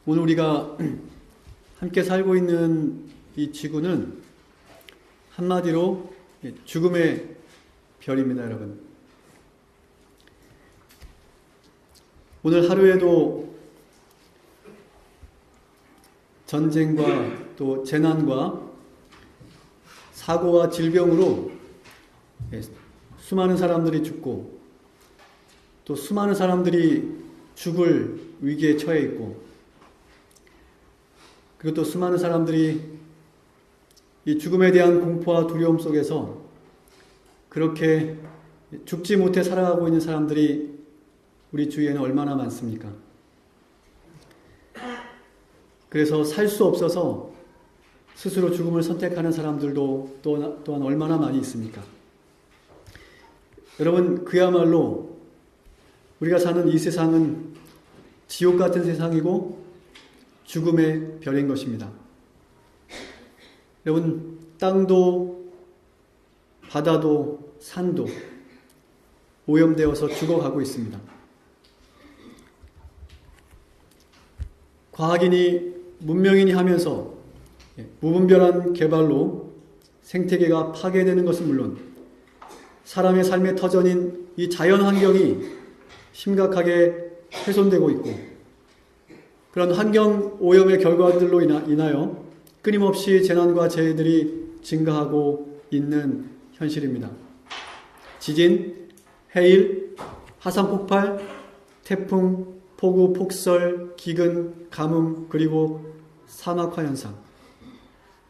오늘 우리가 함께 살고 있는 이 지구는 한마디로 죽음의 별입니다, 여러분. 오늘 하루에도 전쟁과 또 재난과 사고와 질병으로 수많은 사람들이 죽고 또 수많은 사람들이 죽을 위기에 처해 있고, 그리고 또 수많은 사람들이 이 죽음에 대한 공포와 두려움 속에서 그렇게 죽지 못해 살아가고 있는 사람들이 우리 주위에는 얼마나 많습니까? 그래서 살 수 없어서 스스로 죽음을 선택하는 사람들도 또한 얼마나 많이 있습니까? 여러분, 그야말로 우리가 사는 이 세상은 지옥 같은 세상이고 죽음의 별인 것입니다. 여러분, 땅도 바다도 산도 오염되어서 죽어가고 있습니다. 과학인이 문명인이 하면서 무분별한 개발로 생태계가 파괴되는 것은 물론 사람의 삶의 터전인 이 자연 환경이 심각하게 훼손되고 있고, 그런 환경 오염의 결과들로 인하여 끊임없이 재난과 재해들이 증가하고 있는 현실입니다. 지진, 해일, 화산 폭발, 태풍, 폭우, 폭설, 기근, 가뭄, 그리고 사막화 현상,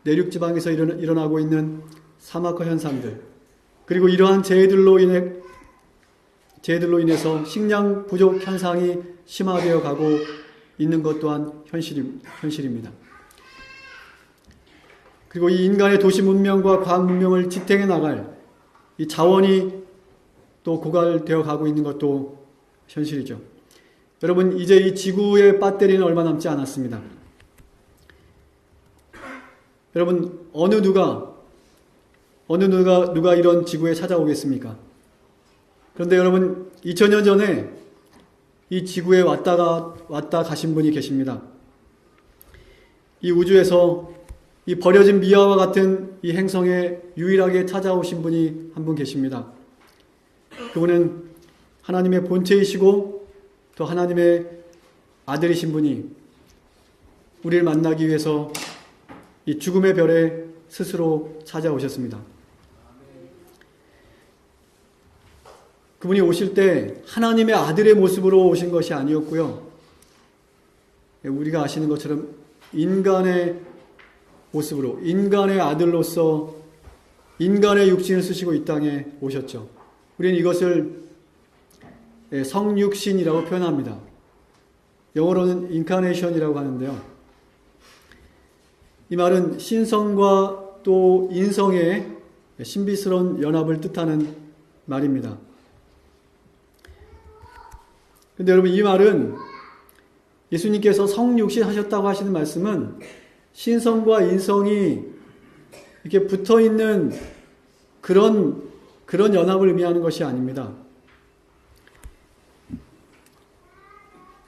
내륙 지방에서 일어나고 있는 사막화 현상들, 그리고 이러한 재해들로 인해서 식량 부족 현상이 심화되어 가고 있는 것 또한 현실입니다. 그리고 이 인간의 도시 문명과 과학 문명을 지탱해 나갈 이 자원이 또 고갈되어 가고 있는 것도 현실이죠. 여러분, 이제 이 지구의 배터리는 얼마 남지 않았습니다. 여러분, 어느 누가 이런 지구에 찾아오겠습니까? 그런데 여러분, 2000년 전에 이 지구에 왔다 가신 분이 계십니다. 이 우주에서 이 버려진 미아와 같은 이 행성에 유일하게 찾아오신 분이 한 분 계십니다. 그분은 하나님의 본체이시고 또 하나님의 아들이신 분이 우리를 만나기 위해서 이 죽음의 별에 스스로 찾아오셨습니다. 그분이 오실 때 하나님의 아들의 모습으로 오신 것이 아니었고요. 우리가 아시는 것처럼 인간의 모습으로, 인간의 아들로서 인간의 육신을 쓰시고 이 땅에 오셨죠. 우리는 이것을 성육신이라고 표현합니다. 영어로는 인카네이션이라고 하는데요. 이 말은 신성과 또 인성의 신비스러운 연합을 뜻하는 말입니다. 그런데 여러분, 이 말은 예수님께서 성육신 하셨다고 하시는 말씀은 신성과 인성이 이렇게 붙어 있는 그런 연합을 의미하는 것이 아닙니다.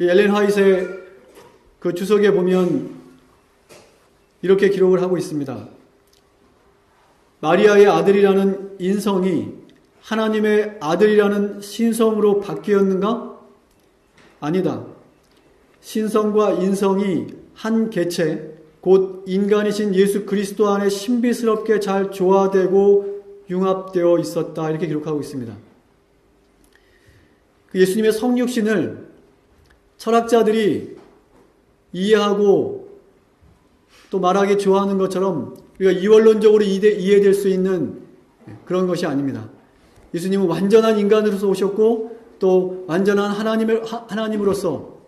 엘렌 화이트의 그 주석에 보면 이렇게 기록을 하고 있습니다. 마리아의 아들이라는 인성이 하나님의 아들이라는 신성으로 바뀌었는가? 아니다. 신성과 인성이 한 개체, 곧 인간이신 예수 그리스도 안에 신비스럽게 잘 조화되고 융합되어 있었다, 이렇게 기록하고 있습니다. 그 예수님의 성육신을 철학자들이 이해하고 또 말하기 좋아하는 것처럼 우리가 이원론적으로 이해될 수 있는 그런 것이 아닙니다. 예수님은 완전한 인간으로서 오셨고 또 완전한 하나님으로서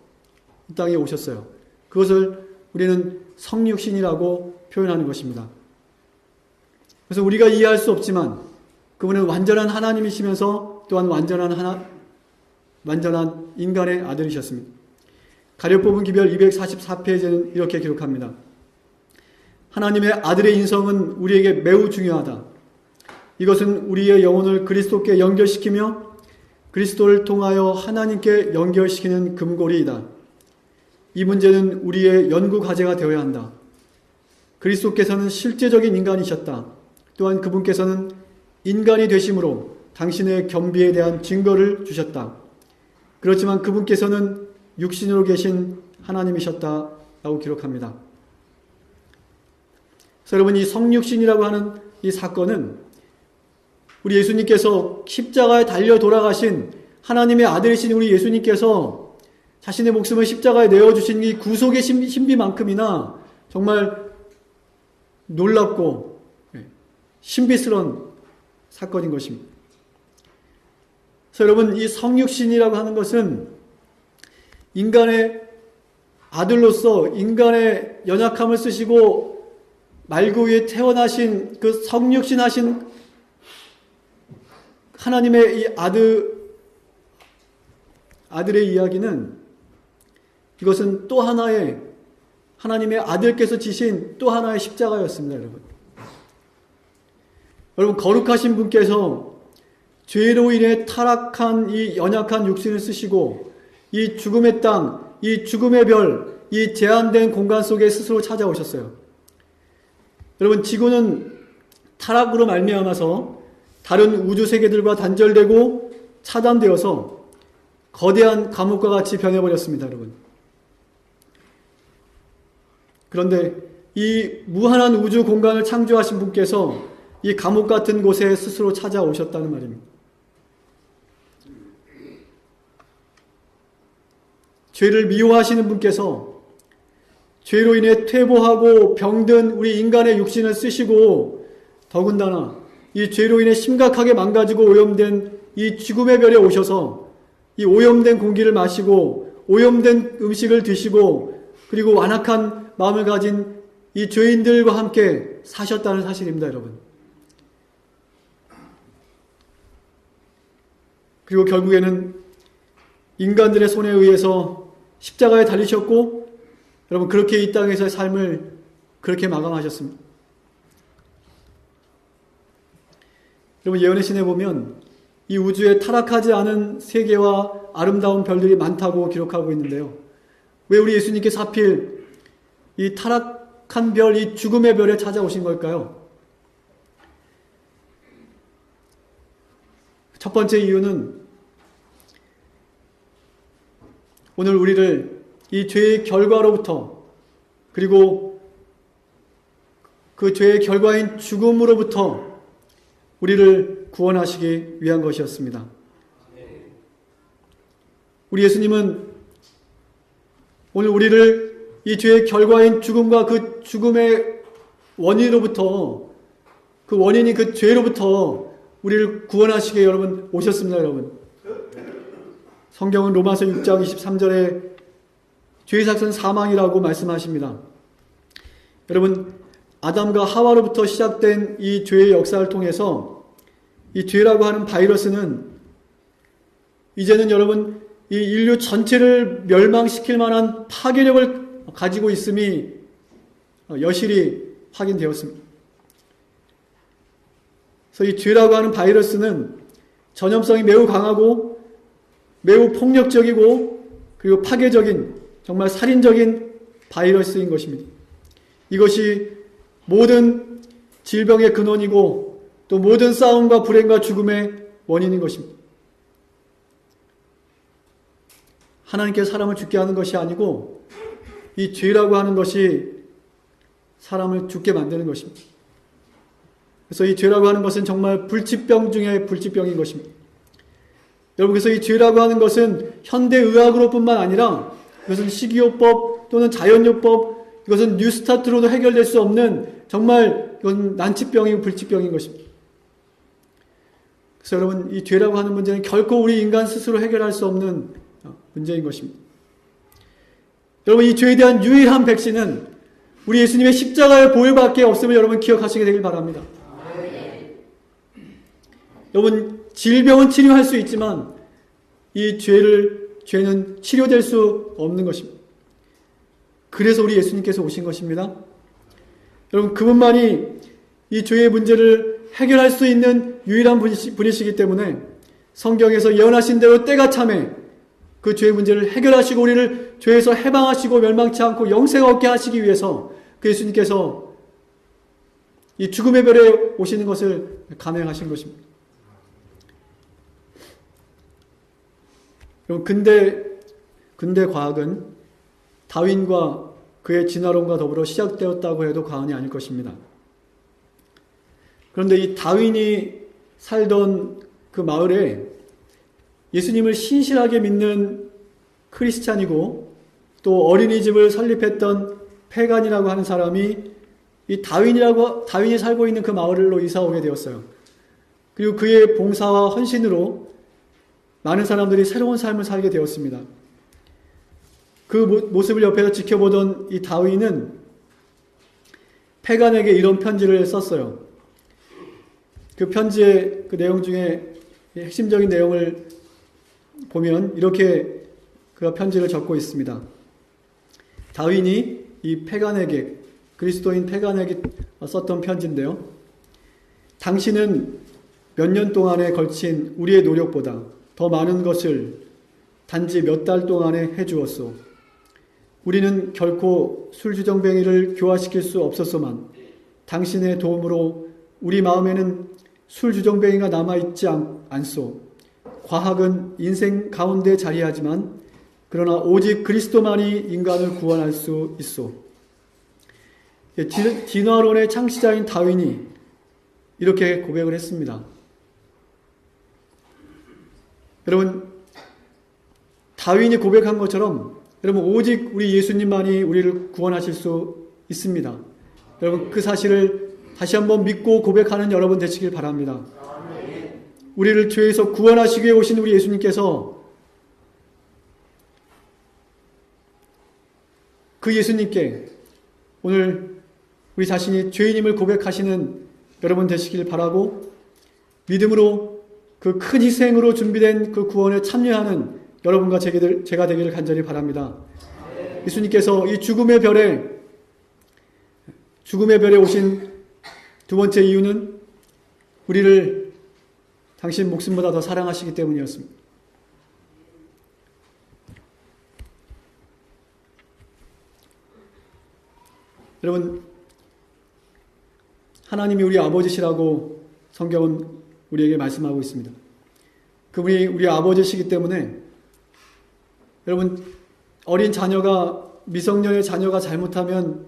이 땅에 오셨어요. 그것을 우리는 성육신이라고 표현하는 것입니다. 그래서 우리가 이해할 수 없지만 그분은 완전한 하나님이시면서 또한 완전한 인간의 아들이셨습니다. 가려뽑은 기별 244페이지는 이렇게 기록합니다. 하나님의 아들의 인성은 우리에게 매우 중요하다. 이것은 우리의 영혼을 그리스도께 연결시키며 그리스도를 통하여 하나님께 연결시키는 금고리이다. 이 문제는 우리의 연구 과제가 되어야 한다. 그리스도께서는 실제적인 인간이셨다. 또한 그분께서는 인간이 되심으로 당신의 겸비에 대한 증거를 주셨다. 그렇지만 그분께서는 육신으로 계신 하나님이셨다라고 기록합니다. 그래서 여러분, 이 성육신이라고 하는 이 사건은 우리 예수님께서 십자가에 달려 돌아가신 하나님의 아들이신 우리 예수님께서 자신의 목숨을 십자가에 내어주신 이 구속의 신비만큼이나 정말 놀랍고 신비스러운 사건인 것입니다. 그래서 여러분, 이 성육신이라고 하는 것은 인간의 아들로서 인간의 연약함을 쓰시고 말구 위에 태어나신 그 성육신 하신 하나님의 이 아들의 이야기는, 이것은 또 하나의 하나님의 아들께서 지신 또 하나의 십자가였습니다. 여러분, 거룩하신 분께서 죄로 인해 타락한 이 연약한 육신을 쓰시고 이 죽음의 땅, 이 죽음의 별, 이 제한된 공간 속에 스스로 찾아오셨어요. 여러분, 지구는 타락으로 말미암아서 다른 우주 세계들과 단절되고 차단되어서 거대한 감옥과 같이 변해버렸습니다, 여러분. 그런데 이 무한한 우주 공간을 창조하신 분께서 이 감옥 같은 곳에 스스로 찾아오셨다는 말입니다. 죄를 미워하시는 분께서 죄로 인해 퇴보하고 병든 우리 인간의 육신을 쓰시고, 더군다나 이 죄로 인해 심각하게 망가지고 오염된 이 죽음의 별에 오셔서 이 오염된 공기를 마시고 오염된 음식을 드시고 그리고 완악한 마음을 가진 이 죄인들과 함께 사셨다는 사실입니다, 여러분. 그리고 결국에는 인간들의 손에 의해서 십자가에 달리셨고, 여러분, 그렇게 이 땅에서의 삶을 그렇게 마감하셨습니다. 여러분, 예언의 신에 보면 이 우주에 타락하지 않은 세계와 아름다운 별들이 많다고 기록하고 있는데요. 왜 우리 예수님께서 하필 이 타락한 별, 이 죽음의 별에 찾아오신 걸까요? 첫 번째 이유는 오늘 우리를 이 죄의 결과로부터, 그리고 그 죄의 결과인 죽음으로부터 우리를 구원하시기 위한 것이었습니다. 우리 예수님은 오늘 우리를 이 죄의 결과인 죽음과 그 죽음의 원인으로부터, 그 원인이 그 죄로부터 우리를 구원하시게 여러분 오셨습니다, 여러분. 성경은 로마서 6장 23절에 죄의 삭은 사망이라고 말씀하십니다. 여러분, 아담과 하와로부터 시작된 이 죄의 역사를 통해서 이 죄라고 하는 바이러스는 이제는 여러분 이 인류 전체를 멸망시킬 만한 파괴력을 가지고 있음이 여실히 확인되었습니다. 그래서 이 죄라고 하는 바이러스는 전염성이 매우 강하고 매우 폭력적이고 그리고 파괴적인, 정말 살인적인 바이러스인 것입니다. 이것이 모든 질병의 근원이고 또 모든 싸움과 불행과 죽음의 원인인 것입니다. 하나님께서 사람을 죽게 하는 것이 아니고 이 죄라고 하는 것이 사람을 죽게 만드는 것입니다. 그래서 이 죄라고 하는 것은 정말 불치병 중에 불치병인 것입니다. 여러분, 그래서 이 죄라고 하는 것은 현대의학으로 뿐만 아니라 이것은 식이요법 또는 자연요법, 이것은 뉴스타트로도 해결될 수 없는 정말 이건 난치병이고 불치병인 것입니다. 그래서 여러분, 이 죄라고 하는 문제는 결코 우리 인간 스스로 해결할 수 없는 문제인 것입니다. 여러분, 이 죄에 대한 유일한 백신은 우리 예수님의 십자가의 보혈밖에 없음을 여러분 기억하시게 되길 바랍니다. 여러분, 질병은 치료할 수 있지만 이 죄는 치료될 수 없는 것입니다. 그래서 우리 예수님께서 오신 것입니다. 여러분, 그분만이 이 죄의 문제를 해결할 수 있는 유일한 분이시기 때문에 성경에서 예언하신 대로 때가 참에 그 죄의 문제를 해결하시고 우리를 죄에서 해방하시고 멸망치 않고 영생 얻게 하시기 위해서 그 예수님께서 이 죽음의 별에 오시는 것을 감행하신 것입니다. 그럼 근대 과학은 다윈과 그의 진화론과 더불어 시작되었다고 해도 과언이 아닐 것입니다. 그런데 이 다윈이 살던 그 마을에 예수님을 신실하게 믿는 크리스찬이고 또 어린이집을 설립했던 패간이라고 하는 사람이 이 다윈이 살고 있는 그 마을로 이사 오게 되었어요. 그리고 그의 봉사와 헌신으로 많은 사람들이 새로운 삶을 살게 되었습니다. 그 모습을 옆에서 지켜보던 이 다윈은 패간에게 이런 편지를 썼어요. 그 편지의 그 내용 중에 핵심적인 내용을 보면 이렇게 그가 편지를 적고 있습니다. 다윈이 이 패간에게, 그리스도인 패간에게 썼던 편지인데요. 당신은 몇 년 동안에 걸친 우리의 노력보다 더 많은 것을 단지 몇 달 동안에 해주었소. 우리는 결코 술주정뱅이를 교화시킬 수 없었소만 당신의 도움으로 우리 마음에는 술주정뱅이가 남아있지 않소. 과학은 인생 가운데 자리하지만 그러나 오직 그리스도만이 인간을 구원할 수 있소. 진화론의 창시자인 다윈이 이렇게 고백을 했습니다. 여러분, 다윈이 고백한 것처럼 여러분 오직 우리 예수님만이 우리를 구원하실 수 있습니다. 여러분 그 사실을 다시 한번 믿고 고백하는 여러분 되시길 바랍니다. 우리를 죄에서 구원하시기 위해 오신 우리 예수님께서 그 예수님께 오늘 우리 자신이 죄인임을 고백하시는 여러분 되시길 바라고 믿음으로 그 큰 희생으로 준비된 그 구원에 참여하는 여러분과 제가 되기를 간절히 바랍니다. 예수님께서 이 죽음의 별에 오신 두 번째 이유는 우리를 당신 목숨보다 더 사랑하시기 때문이었습니다. 여러분, 하나님이 우리 아버지시라고 성경은 우리에게 말씀하고 있습니다. 그분이 우리 아버지시기 때문에 여러분, 어린 자녀가, 미성년의 자녀가 잘못하면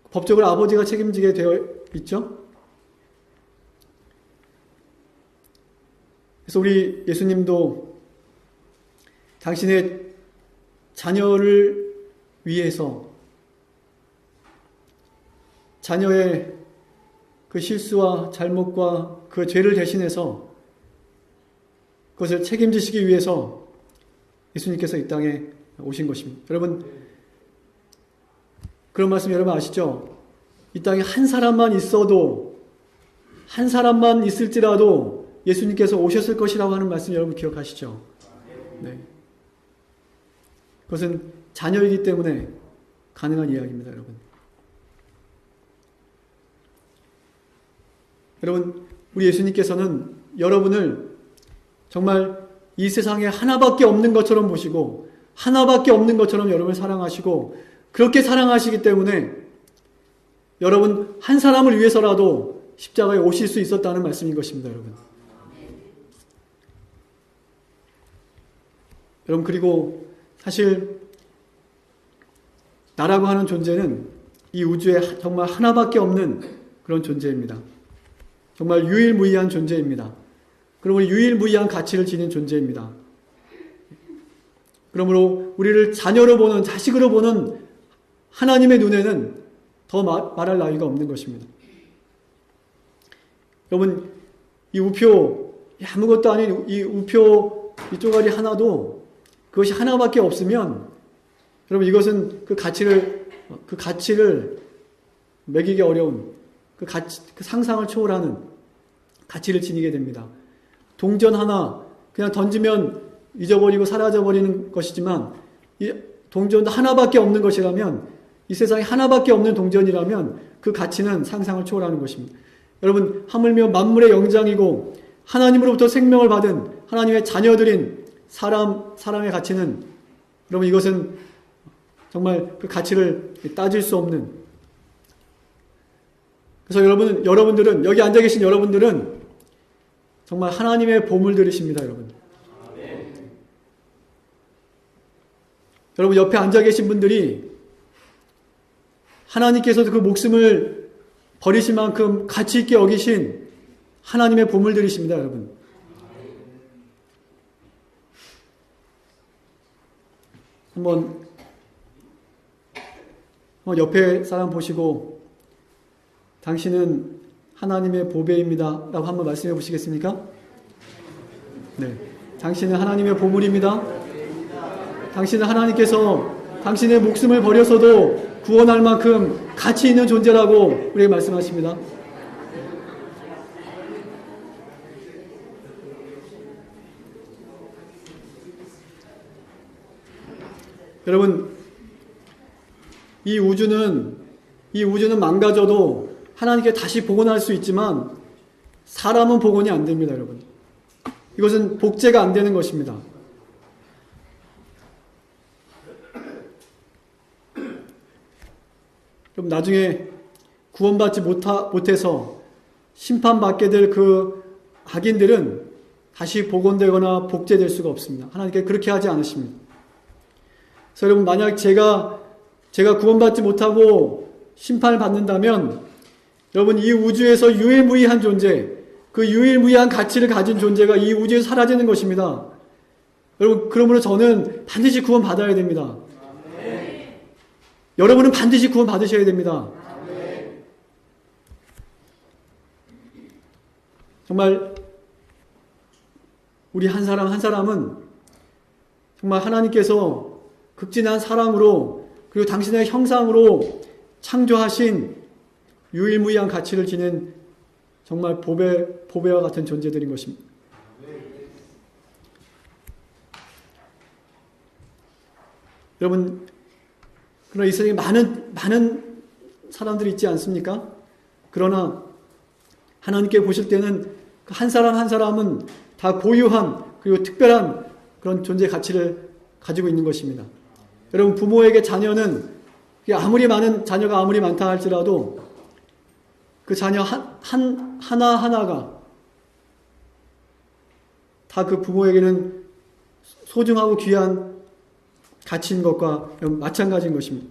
법적으로 아버지가 책임지게 되어 있죠? 그래서 우리 예수님도 당신의 자녀를 위해서 자녀의 그 실수와 잘못과 그 죄를 대신해서 그것을 책임지시기 위해서 예수님께서 이 땅에 오신 것입니다. 여러분, 그런 말씀 여러분 아시죠? 이 땅에 한 사람만 있어도, 한 사람만 있을지라도 예수님께서 오셨을 것이라고 하는 말씀 여러분 기억하시죠? 네. 그것은 자녀이기 때문에 가능한 이야기입니다, 여러분. 여러분, 우리 예수님께서는 여러분을 정말 이 세상에 하나밖에 없는 것처럼 보시고 하나밖에 없는 것처럼 여러분을 사랑하시고 그렇게 사랑하시기 때문에 여러분 한 사람을 위해서라도 십자가에 오실 수 있었다는 말씀인 것입니다, 여러분. 여러분, 그리고 사실 나라고 하는 존재는 이 우주에 정말 하나밖에 없는 그런 존재입니다. 정말 유일무이한 존재입니다. 그러므로 유일무이한 가치를 지닌 존재입니다. 그러므로 우리를 자녀로 보는, 자식으로 보는 하나님의 눈에는 더 말할 나위가 없는 것입니다. 여러분, 이 우표, 아무것도 아닌 이 우표 이 쪼가리 하나도 그것이 하나밖에 없으면 여러분 이것은 그 가치를 매기기 어려운 그 상상을 초월하는 가치를 지니게 됩니다. 동전 하나 그냥 던지면 잊어버리고 사라져버리는 것이지만 이 동전도 하나밖에 없는 것이라면, 이 세상에 하나밖에 없는 동전이라면 그 가치는 상상을 초월하는 것입니다. 여러분, 하물며 만물의 영장이고 하나님으로부터 생명을 받은 하나님의 자녀들인 사람의 가치는, 여러분, 이것은 정말 그 가치를 따질 수 없는. 그래서 여러분들은, 여기 앉아 계신 여러분들은 정말 하나님의 보물들이십니다, 여러분. 여러분, 옆에 앉아 계신 분들이 하나님께서도 그 목숨을 버리실 만큼 가치 있게 여기신 하나님의 보물들이십니다, 여러분. 한번 옆에 사람 보시고 당신은 하나님의 보배입니다 라고 한번 말씀해 보시겠습니까? 네. 당신은 하나님의 보물입니다. 당신은 하나님께서 당신의 목숨을 버려서도 구원할 만큼 가치 있는 존재라고 우리에게 말씀하십니다. 여러분, 이 우주는 망가져도 하나님께 다시 복원할 수 있지만 사람은 복원이 안 됩니다, 여러분. 이것은 복제가 안 되는 것입니다. 그럼 나중에 구원받지 못해서 심판받게 될 그 악인들은 다시 복원되거나 복제될 수가 없습니다. 하나님께 그렇게 하지 않으십니다. 그래서 여러분, 만약 제가 구원받지 못하고 심판을 받는다면 여러분, 이 우주에서 유일무이한 존재, 그 유일무이한 가치를 가진 존재가 이 우주에서 사라지는 것입니다. 여러분, 그러므로 저는 반드시 구원받아야 됩니다. 여러분은 반드시 구원 받으셔야 됩니다. 정말 우리 한 사람 한 사람은 정말 하나님께서 극진한 사랑으로 그리고 당신의 형상으로 창조하신 유일무이한 가치를 지닌 정말 보배와 같은 존재들인 것입니다. 여러분, 그러나 이 세상에 많은 사람들이 있지 않습니까? 그러나 하나님께 보실 때는 한 사람 한 사람은 다 고유한 그리고 특별한 그런 존재 가치를 가지고 있는 것입니다. 여러분, 부모에게 자녀는 자녀가 아무리 많다 할지라도 그 자녀 하나하나가 다 그 부모에게는 소중하고 귀한 가치인 것과 마찬가지인 것입니다.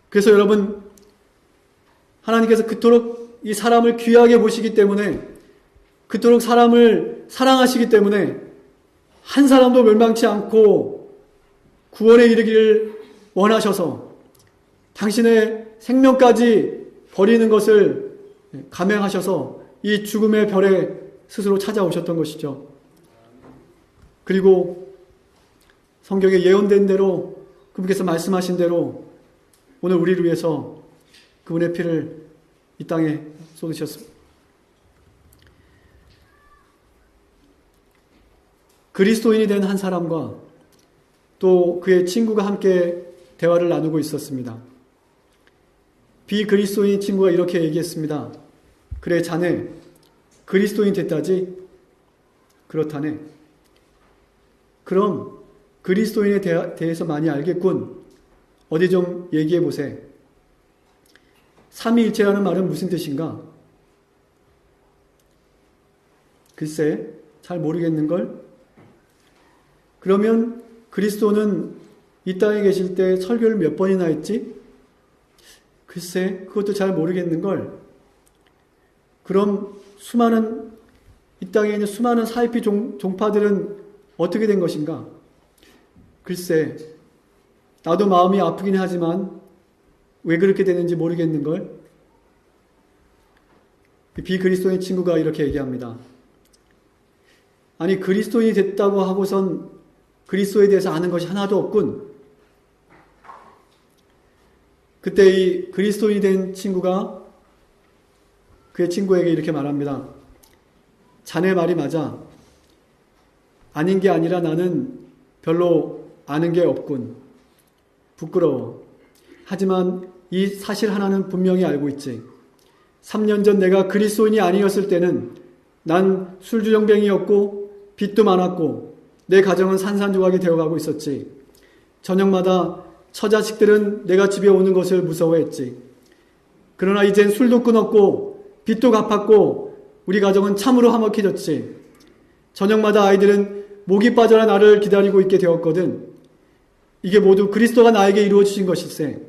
그래서 여러분, 하나님께서 그토록 이 사람을 귀하게 보시기 때문에, 그토록 사람을 사랑하시기 때문에 한 사람도 멸망치 않고 구원에 이르기를 원하셔서 당신의 생명까지 버리는 것을 감행하셔서 이 죽음의 별에 스스로 찾아오셨던 것이죠. 그리고 성경에 예언된 대로, 그분께서 말씀하신 대로 오늘 우리를 위해서 그분의 피를 이 땅에 쏟으셨습니다. 그리스도인이 된 한 사람과 또 그의 친구가 함께 대화를 나누고 있었습니다. 비그리스도인 친구가 이렇게 얘기했습니다. 그래, 자네 그리스도인 됐다지? 그렇다네. 그럼 그리스도인에 대해서 많이 알겠군. 어디 좀 얘기해 보세. 삼위일체라는 말은 무슨 뜻인가? 글쎄, 잘 모르겠는걸? 그러면 그리스도는 이 땅에 계실 때 설교를 몇 번이나 했지? 글쎄, 그것도 잘 모르겠는걸? 그럼 이 땅에 있는 수많은 사이피 종파들은 어떻게 된 것인가? 글쎄, 나도 마음이 아프긴 하지만 왜 그렇게 되는지 모르겠는걸? 비그리스도인 친구가 이렇게 얘기합니다. 아니, 그리스도인이 됐다고 하고선 그리스도에 대해서 아는 것이 하나도 없군. 그때 이 그리스도인이 된 친구가 그의 친구에게 이렇게 말합니다. 자네 말이 맞아. 아닌 게 아니라 나는 별로 아는 게 없군. 부끄러워. 하지만 이 사실 하나는 분명히 알고 있지. 3년 전 내가 그리스도인이 아니었을 때는 난 술주정뱅이였고 빚도 많았고 내 가정은 산산조각이 되어가고 있었지. 저녁마다 처자식들은 내가 집에 오는 것을 무서워했지. 그러나 이젠 술도 끊었고 빚도 갚았고 우리 가정은 참으로 화목해졌지. 저녁마다 아이들은 목이 빠져라 나를 기다리고 있게 되었거든. 이게 모두 그리스도가 나에게 이루어 주신 것일세.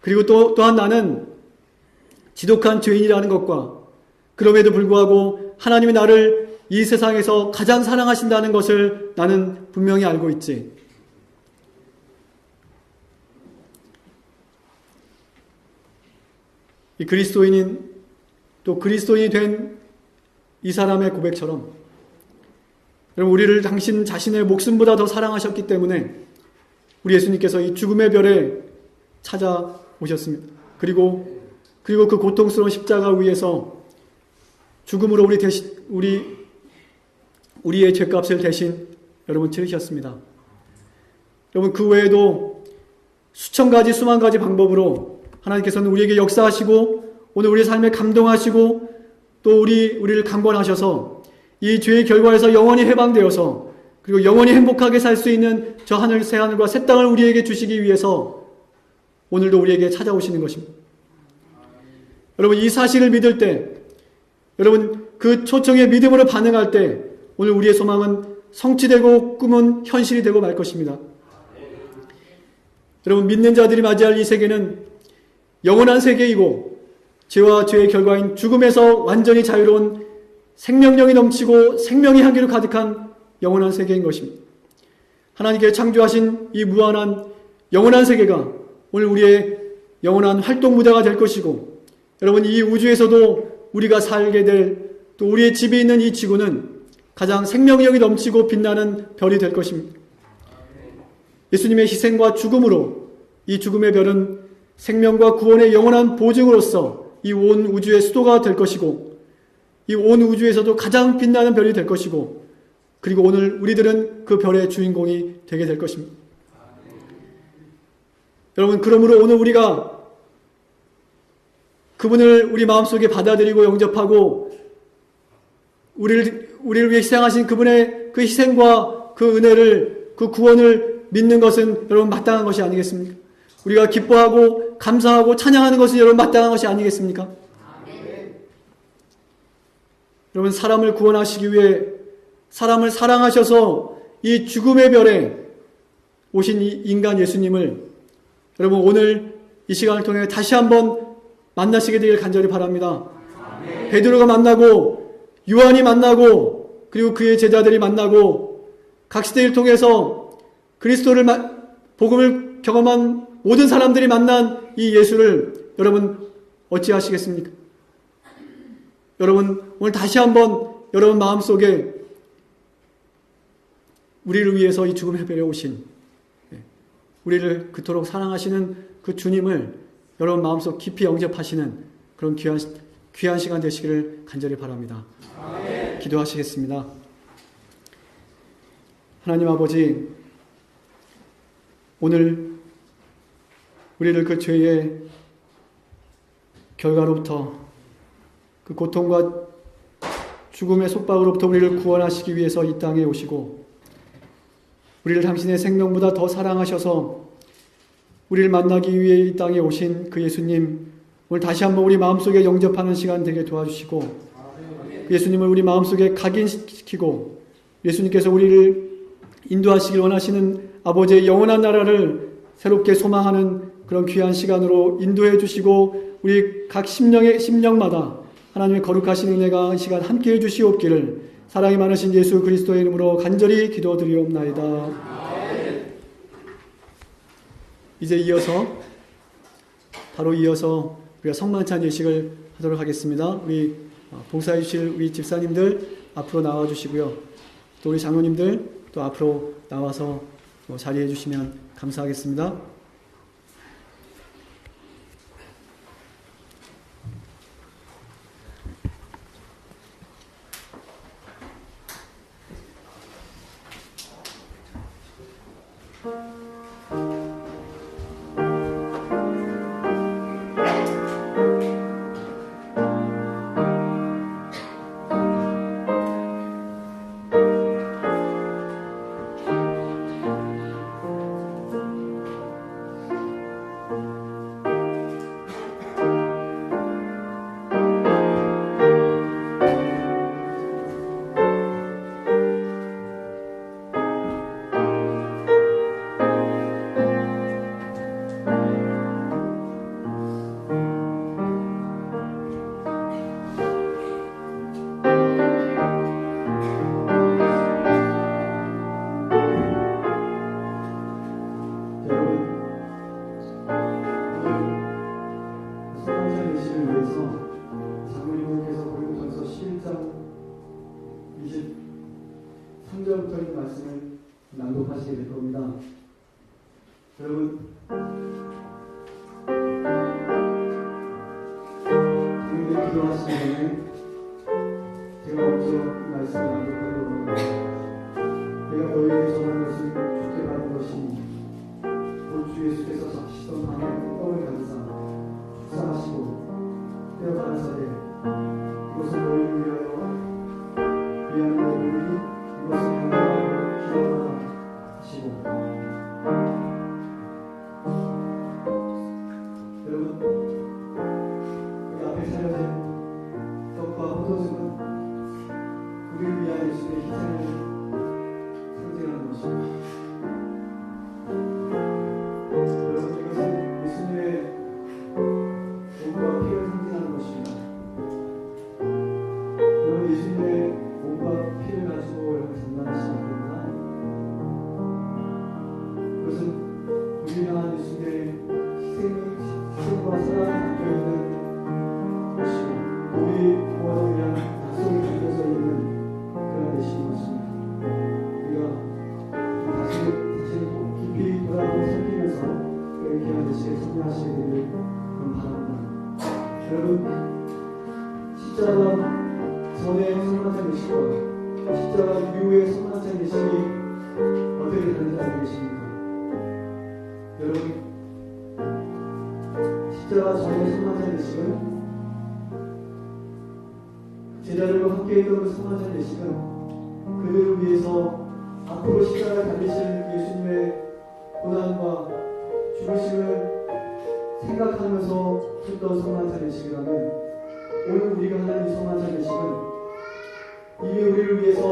그리고 또한 나는 지독한 죄인이라는 것과 그럼에도 불구하고 하나님이 나를 이 세상에서 가장 사랑하신다는 것을 나는 분명히 알고 있지. 이 그리스도인인 또 그리스도인이 된 이 사람의 고백처럼 여러분 우리를 당신 자신의 목숨보다 더 사랑하셨기 때문에 우리 예수님께서 이 죽음의 별에 찾아오셨습니다. 그리고 그 고통스러운 십자가 위에서 죽음으로 우리의 죄값을 대신 여러분 치르셨습니다. 여러분 그 외에도 수천 가지 수만 가지 방법으로 하나님께서는 우리에게 역사하시고 오늘 우리의 삶에 감동하시고 또 우리를 강권하셔서 이 죄의 결과에서 영원히 해방되어서 그리고 영원히 행복하게 살 수 있는 저 하늘 새 하늘과 새 땅을 우리에게 주시기 위해서 오늘도 우리에게 찾아오시는 것입니다. 여러분 이 사실을 믿을 때 여러분 그 초청에 믿음으로 반응할 때 오늘 우리의 소망은 성취되고 꿈은 현실이 되고 말 것입니다. 여러분 믿는 자들이 맞이할 이 세계는 영원한 세계이고 죄와 죄의 결과인 죽음에서 완전히 자유로운 생명력이 넘치고 생명의 향기로 가득한 영원한 세계인 것입니다. 하나님께 창조하신 이 무한한 영원한 세계가 오늘 우리의 영원한 활동 무대가 될 것이고 여러분 이 우주에서도 우리가 살게 될 또 우리의 집에 있는 이 지구는 가장 생명력이 넘치고 빛나는 별이 될 것입니다. 예수님의 희생과 죽음으로 이 죽음의 별은 생명과 구원의 영원한 보증으로서 이 온 우주의 수도가 될 것이고 이 온 우주에서도 가장 빛나는 별이 될 것이고 그리고 오늘 우리들은 그 별의 주인공이 되게 될 것입니다. 여러분 그러므로 오늘 우리가 그분을 우리 마음속에 받아들이고 영접하고 우리를 위해 희생하신 그분의 그 희생과 그 은혜를 그 구원을 믿는 것은 여러분 마땅한 것이 아니겠습니까? 우리가 기뻐하고 감사하고 찬양하는 것은 여러분 마땅한 것이 아니겠습니까? 아멘. 여러분 사람을 구원하시기 위해 사람을 사랑하셔서 이 죽음의 별에 오신 이 인간 예수님을 여러분 오늘 이 시간을 통해 다시 한번 만나시게 되길 간절히 바랍니다. 아멘. 베드로가 만나고 요한이 만나고 그리고 그의 제자들이 만나고 각 시대를 통해서 그리스도를 복음을 경험한 모든 사람들이 만난 이 예수를 여러분 어찌하시겠습니까? 여러분 오늘 다시 한번 여러분 마음속에 우리를 위해서 이 죽음의 별에 오신 우리를 그토록 사랑하시는 그 주님을 여러분 마음속 깊이 영접하시는 그런 귀한 시간 되시기를 간절히 바랍니다. 아멘. 기도하시겠습니다. 하나님 아버지 오늘 우리를 그 죄의 결과로부터 그 고통과 죽음의 속박으로부터 우리를 구원하시기 위해서 이 땅에 오시고 우리를 당신의 생명보다 더 사랑하셔서 우리를 만나기 위해 이 땅에 오신 그 예수님 오늘 다시 한번 우리 마음속에 영접하는 시간 되게 도와주시고 그 예수님을 우리 마음속에 각인시키고 예수님께서 우리를 인도하시길 원하시는 아버지의 영원한 나라를 새롭게 소망하는 그런 귀한 시간으로 인도해 주시고 우리 각 심령마다 하나님의 거룩하신 은혜가 이 시간 함께해 주시옵기를 사랑이 많으신 예수 그리스도의 이름으로 간절히 기도드리옵나이다. 이제 바로 이어서 우리가 성만찬 예식을 하도록 하겠습니다. 우리 봉사해 주실 우리 집사님들 앞으로 나와 주시고요. 또 우리 장로님들 또 앞으로 나와서 자리해 주시면 감사하겠습니다. 이어서 장로님께서 고린도전서 11장 23절부터 있는 말씀을 낭독하시게 될 겁니다. 여러분, 당연히 기도하시기 전에 제가 먼저 이 말씀을 낭독하려고 합니다. 내가 너희에게 전한 것은 주께 받은 것이니 곧 주 예수께서 잡히시던 밤에 떡을 가지사 축사하시고 떼어 가라사대 이것은 너희를 위하여 미안한 너희를 이것은 하나님을 기억하라 하시고. 여러분, 그 앞에 차려진 떡과 포도즙은 우리를 위한 예수의 희생을 상징하는 것입니다. 여러분, 이것은 예수님의 몸과 피를 상징하는 것입니다. 여러분, 예수님의 몸과 피를 가지고 여러분 장난하시면 안 됩니다. 그것은 우리를 향한 예수님의 희생과 사랑이 담겨있는 것이고 우리 구원을 위한 약속이 담겨져 있는 그런 대신인 것입니다. 우리가 자신을 깊이 돌아보고 살피면서 그 귀한 대신에 참여하시게 되기를 바랍니다. 여러분, 십자가 전에 성만찬 예식과 십자가 이후의 성만찬 예식이 어떻게 다른지 알고 계십니까? 여러분, 십자가 전의 성만찬 예식은 제자들과 함께 있던 그 성만찬 예식은 그들을 위해서 앞으로 십자가에 달리실 예수님의 고난과 죽으심을 생각하면서 했던 성만찬 예식이라면 오늘 우리가 하는 이 성만찬 예식은 이미 우리를 위해서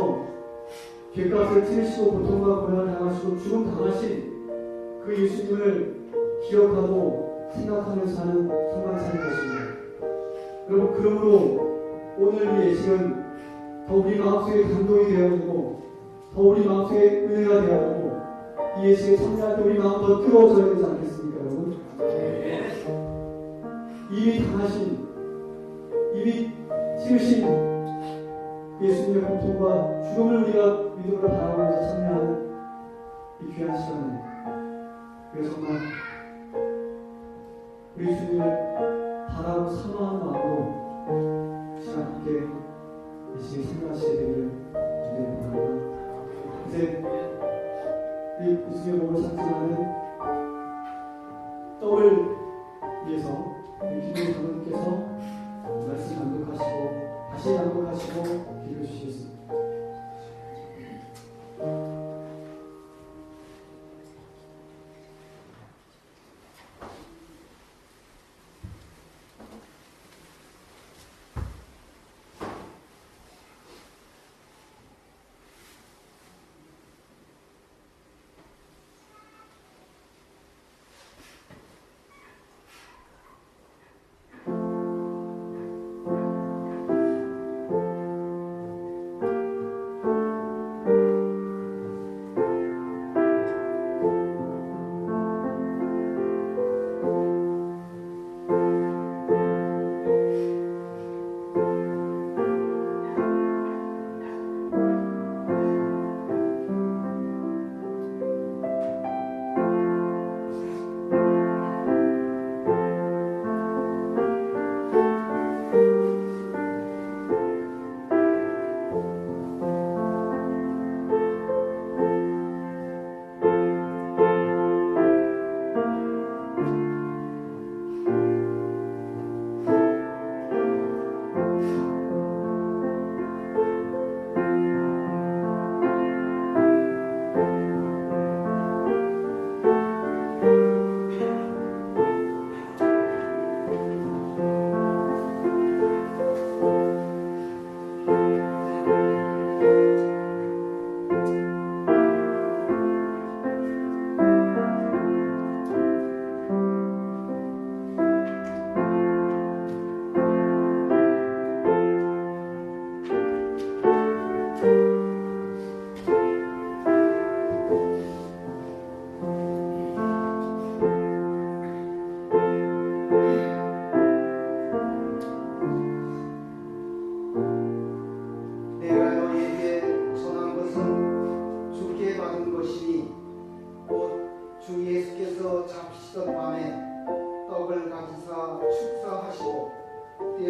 죄값을 치르시고 고통과 고난을 당하시고 죽음 당하신 그 예수님을 기억하고 생각하면서 하는 성만찬인 것입니다. 여러분, 그러므로 오늘 이 예식은 더 우리 마음속에 감동이 되어야 되고 더 우리 마음속에 은혜가 되어야 되고 이 예식에 참여할 때 우리 마음 더 뜨거워져야 되지 않겠습니까, 여러분? 이미 당하신, 이미 치르신 예수님의 고통과 죽음을 우리가 믿음으로 바라보면서 참여하는 이 귀한 시간에 그래서 정말 우리 주님을 바라고 사모하는 마음으로 시간 함께 예수님 참여하시게 되기를 기대해 바랍니다. 이제 이 예수님의 몸을 상징하는 떡을 위해서 김동희 장로님께서 말씀 낭독하시고 다시 낭독하시고 기도해 주시겠습니다.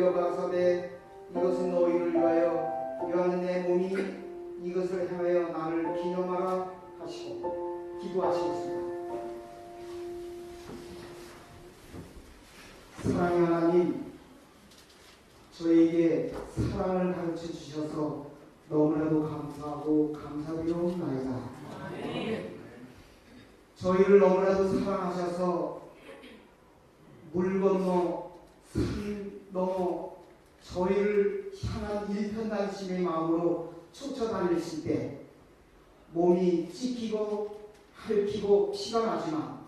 주여 가라사대 이것은 너희를 위하여 요하는 내 몸이 이것을 행하여 나를 기념하라 하시고 기도하시겠습니다. 사랑의 하나님, 저에게 사랑을 가르쳐 주셔서 너무나도 감사하고 감사드리옵나이다. 저희를 너무나도 사랑하셔서 물 건너 산 넘어 저희를 향한 일편단심의 마음으로 쫓아다니실 때 몸이 찢기고 핥히고 피가 나지만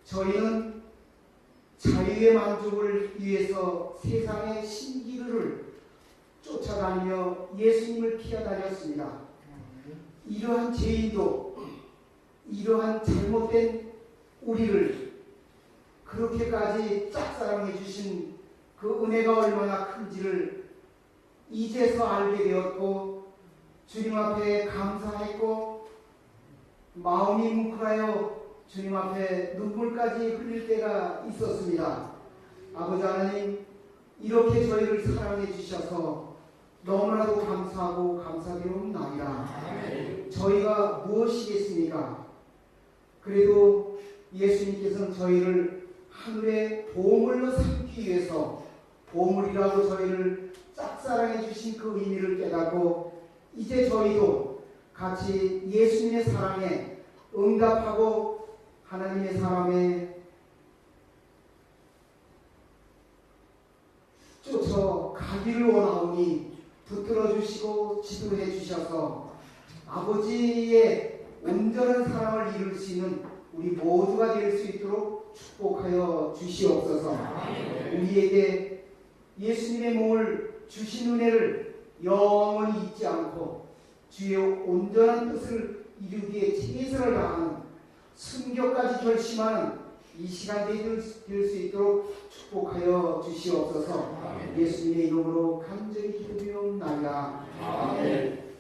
저희는 자유의 만족을 위해서 세상의 신기루를 쫓아다니며 예수님을 피하다녔습니다. 이러한 죄인도 이러한 잘못된 우리를 그렇게까지 짝사랑해 주신 그 은혜가 얼마나 큰지를 이제서 알게 되었고 주님 앞에 감사했고 마음이 뭉클하여 주님 앞에 눈물까지 흘릴 때가 있었습니다. 아버지 하나님, 이렇게 저희를 사랑해 주셔서 너무나도 감사하고 감사드리옵나이다. 저희가 무엇이겠습니까? 그래도 예수님께서는 저희를 하늘의 보물로 삼기 위해서 보물이라고 저희를 짝사랑해 주신 그 의미를 깨닫고 이제 저희도 같이 예수님의 사랑에 응답하고 하나님의 사랑에 쫓아가기를 원하오니 붙들어 주시고 지도해 주셔서 아버지의 온전한 사랑을 이룰 수 있는 우리 모두가 될 수 있도록 축복하여 주시옵소서. 우리에게 예수님의 몸을 주신 은혜를 영원히 잊지 않고 주의 온전한 뜻을 이루기에 최선을 다하는 순교까지 결심하는 이 시간이 될 수 있도록 축복하여 주시옵소서. 예수님의 이름으로 간절히 기도드리옵나이다. 아멘.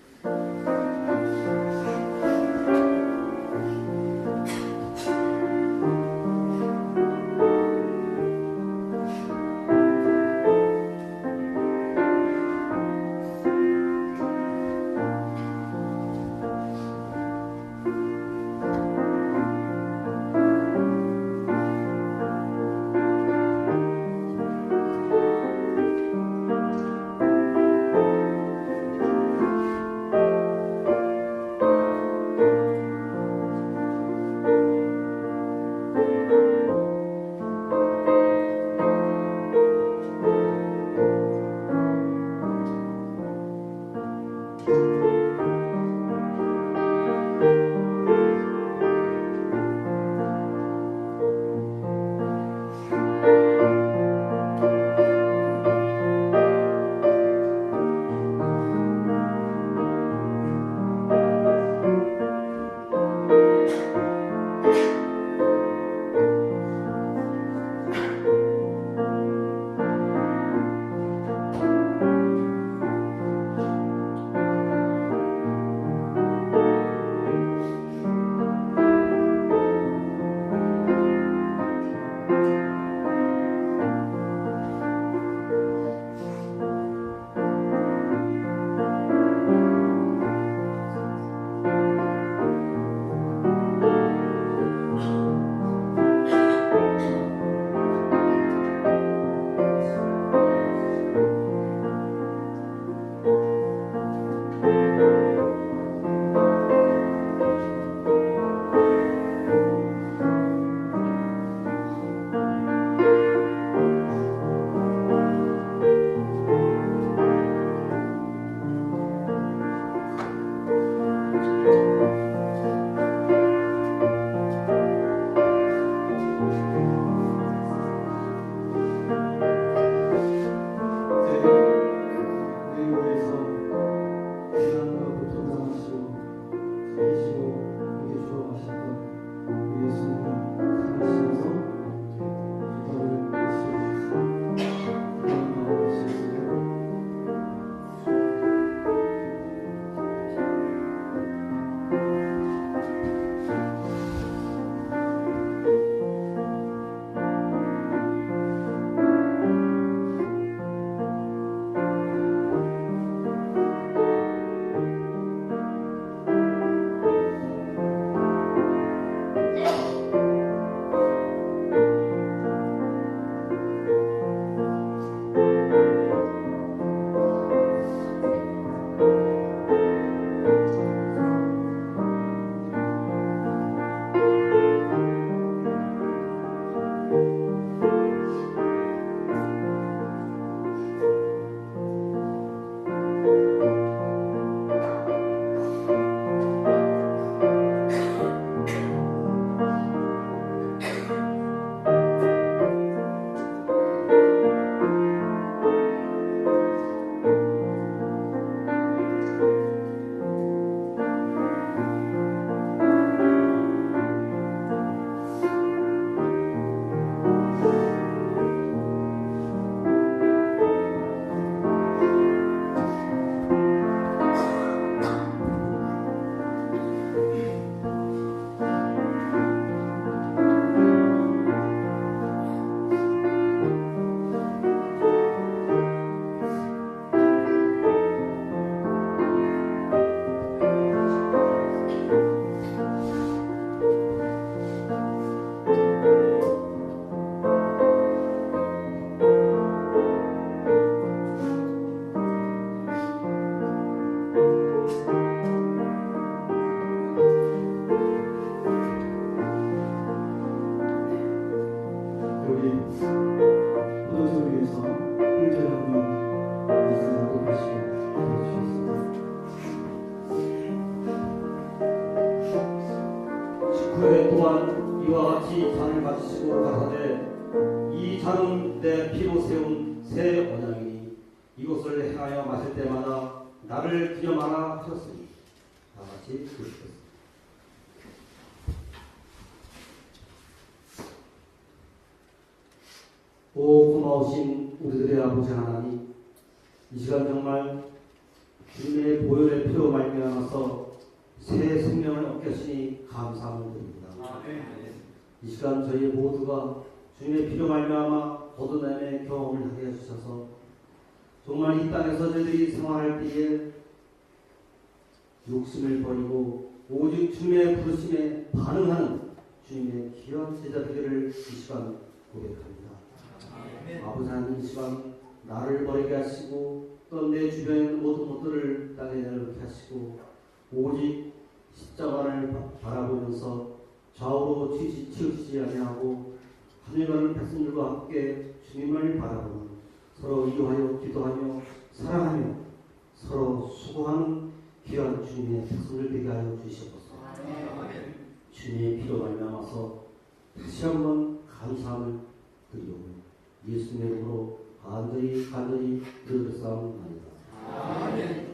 하시고 가라사대 이 잔은 내 피로 세운 새 언약이니 이것을 행하여 마실 때마다 나를 기념하라 하셨으니 다 같이 부르겠습니다. 오 고마우신 우리들의 아버지 하나님, 이 시간 정말 주님의 보혈의 피로 말미암아서 새 생명을 얻게 하시니 감사함을 드립니다. 이 시간 저희 모두가 주님의 피로 말미암아 거듭남의 경험을 하게 해주셔서 정말 이 땅에서 저희들이 생활할 때에 욕심을 버리고 오직 주님의 부르심에 반응하는 주님의 귀한 제자 되기를 이 시간 고백합니다. 아버지 하나님, 이 시간 나를 버리게 하시고 또 내 주변에 있는 모든 것들을 땅에 내려놓게 하시고 오직 십자가를 바라보면서 좌우로 치우치지 아니하고 하늘나라의 백성들과 함께 주님을 바라보는, 서로 이해하여 기도하며 사랑하며 서로 수고하는 귀한 주님의 백성들 되게 하여 주시옵소서. 주님의 피로 말미암아서 다시 한번 감사함을 드리오며 예수님의 이름으로 간절히 기도드렸사옵나이다. 아멘.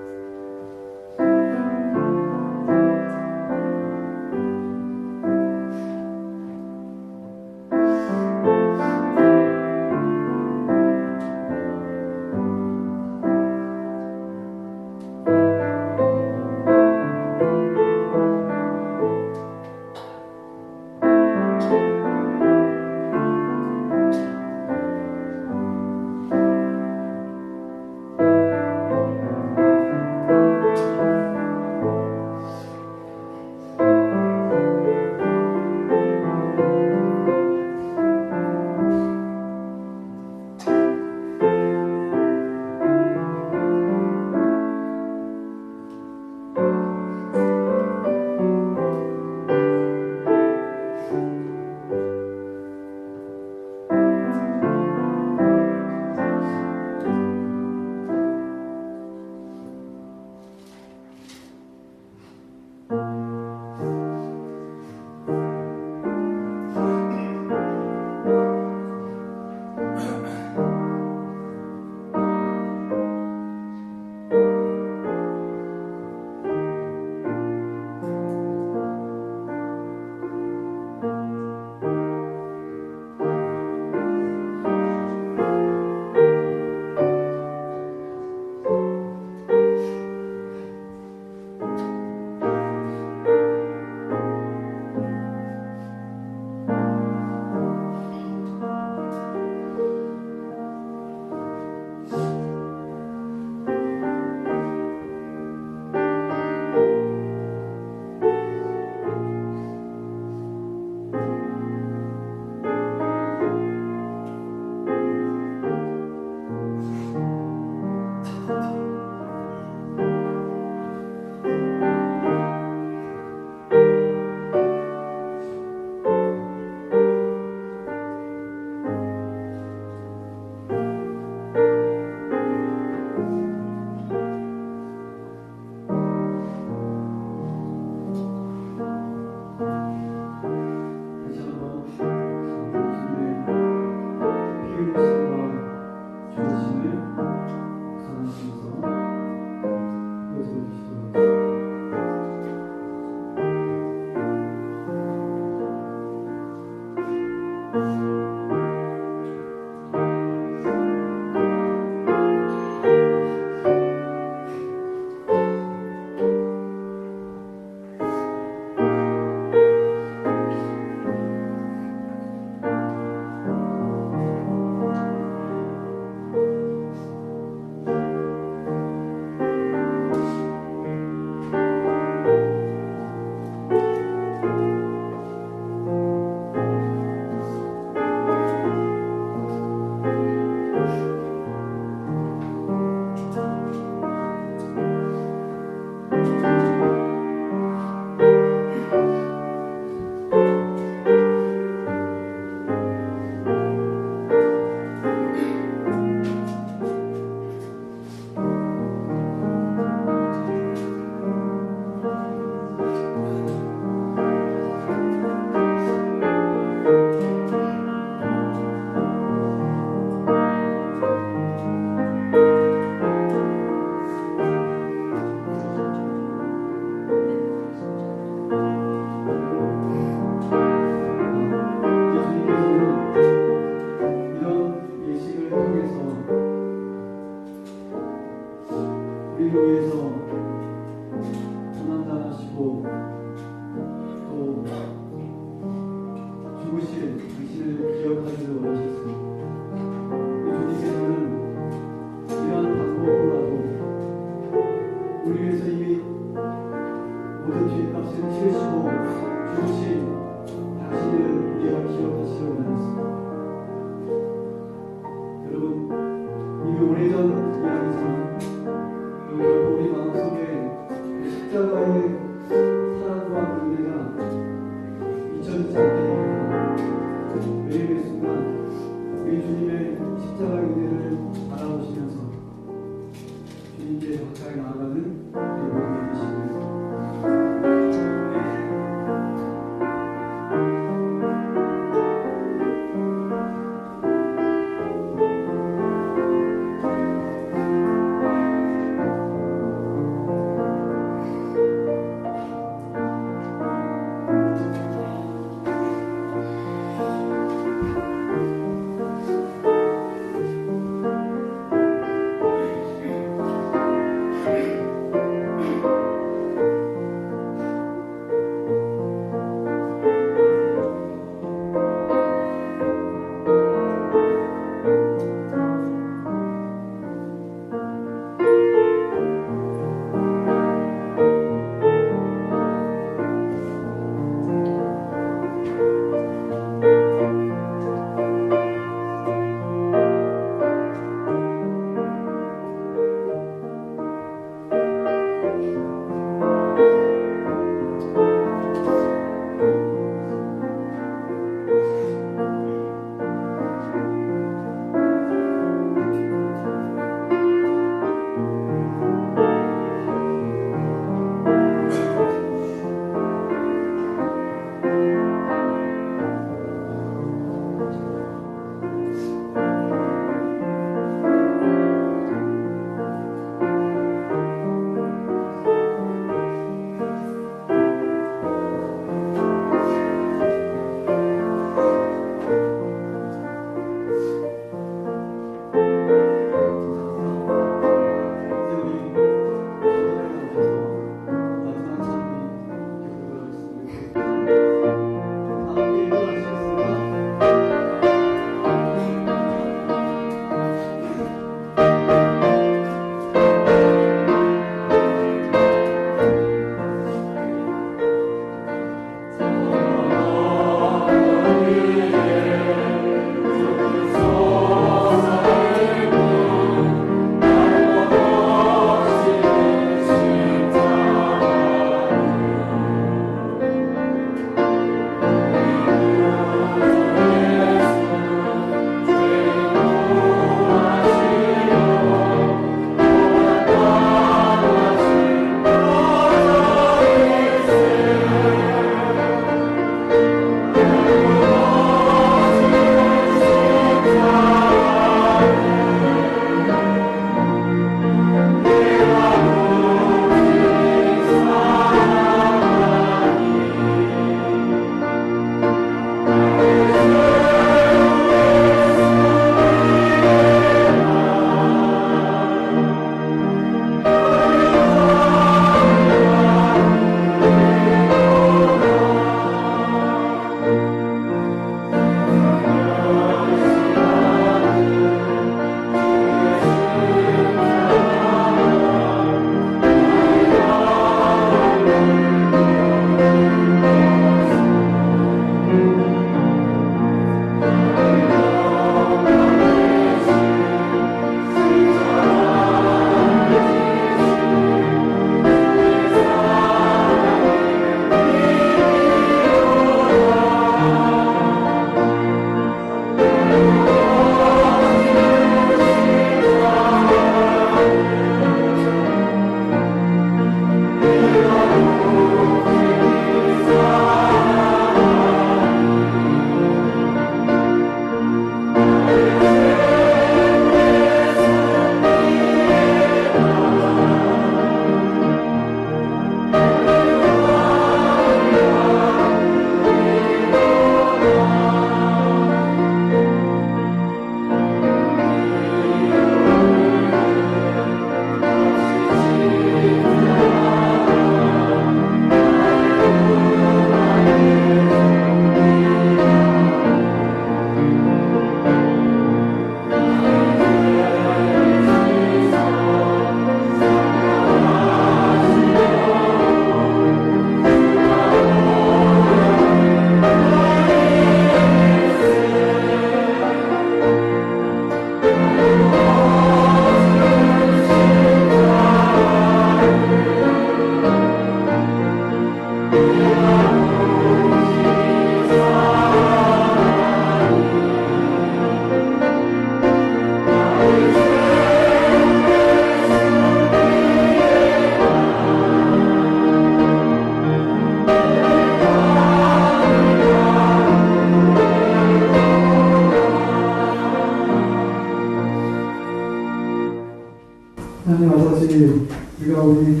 하나님 아버지, 우리가 우리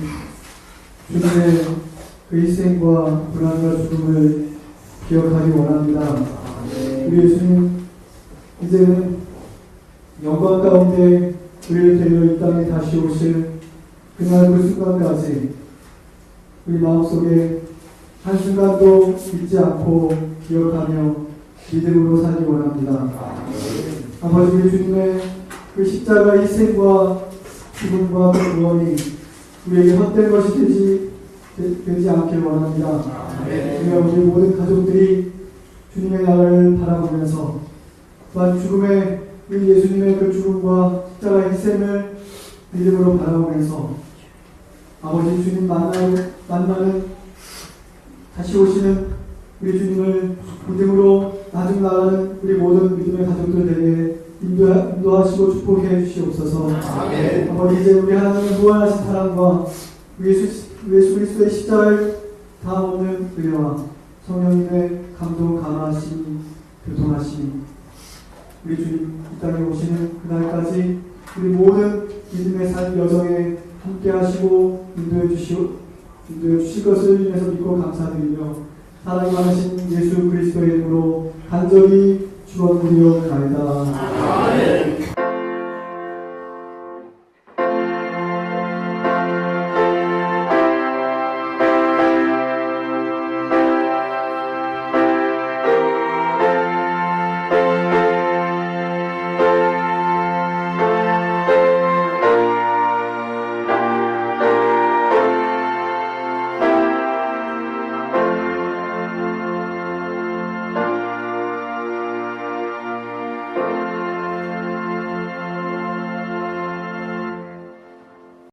주님의 그 희생과 불안과 죽음을 기억하기 원합니다. 우리 예수님, 이제는 영광 가운데 우리를 데리러 이 땅에 다시 오실 그날 그 순간까지 우리 마음속에 한순간도 잊지 않고 기억하며 믿음으로 살기 원합니다. 아버지, 우리 주님의 그 십자가 희생과 죽음과 구원이 우리에게 헛된 것이 되지 않길 원합니다. 우리가 우리 모든 가족들이 주님의 나라를 바라보면서 또한 죽음의 우리 예수님의 그 죽음과 십자가 희생을 믿음으로 바라보면서 아버지 주님 만나는 다시 오시는 우리 주님을 믿음으로 나중 나가는 우리 모든 믿음의 가족들에게 인도하시고 축복해 주시옵소서. 아버지, 이제 우리 하나님의 무한하신 사랑과 예수 그리스도의 십자가를 다 없는 은혜와 성령님의 감동 감화하심이 교통하심이 우리 주님 이 땅에 오시는 그날까지 우리 모든 믿음의 삶 여정에 함께 하시고 인도해 주실 것을 인해서 믿고 감사드리며 사랑이 많으신 예수 그리스도의 이름으로 간절히 축원드리옵나이다.